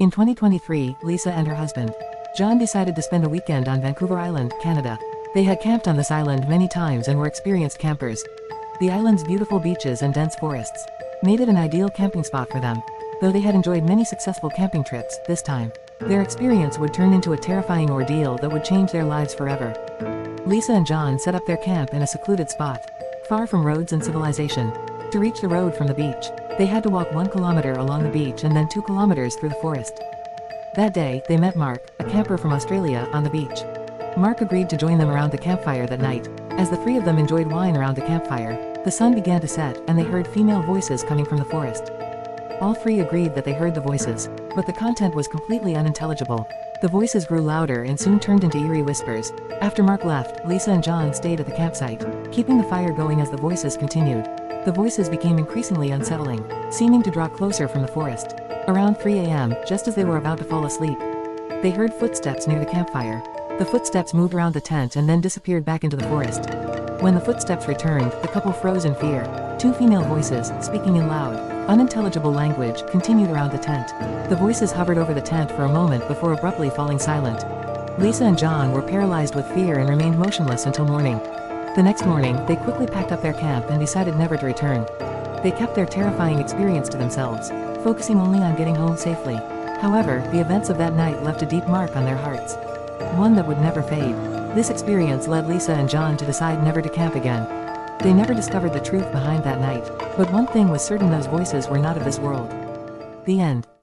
In 2023, Lisa and her husband, John, decided to spend a weekend on Vancouver Island, Canada. They had camped on this island many times and were experienced campers. The island's beautiful beaches and dense forests made it an ideal camping spot for them. Though they had enjoyed many successful camping trips, this time, their experience would turn into a terrifying ordeal that would change their lives forever. Lisa and John set up their camp in a secluded spot, far from roads and civilization. To reach the road from the beach, they had to walk 1 kilometer along the beach and then 2 kilometers through the forest. That day, they met Mark, a camper from Australia, on the beach. Mark agreed to join them around the campfire that night. As the three of them enjoyed wine around the campfire, the sun began to set and they heard female voices coming from the forest. All three agreed that they heard the voices, but the content was completely unintelligible. The voices grew louder and soon turned into eerie whispers. After Mark left, Lisa and John stayed at the campsite, keeping the fire going as the voices continued. The voices became increasingly unsettling, seeming to draw closer from the forest. Around 3 a.m., just as they were about to fall asleep, they heard footsteps near the campfire. The footsteps moved around the tent and then disappeared back into the forest. When the footsteps returned, the couple froze in fear. 2 female voices, speaking in loud, unintelligible language, continued around the tent. The voices hovered over the tent for a moment before abruptly falling silent. Lisa and John were paralyzed with fear and remained motionless until morning. The next morning, they quickly packed up their camp and decided never to return. They kept their terrifying experience to themselves, focusing only on getting home safely. However, the events of that night left a deep mark on their hearts, one that would never fade. This experience led Lisa and John to decide never to camp again. They never discovered the truth behind that night, but one thing was certain: those voices were not of this world. The end.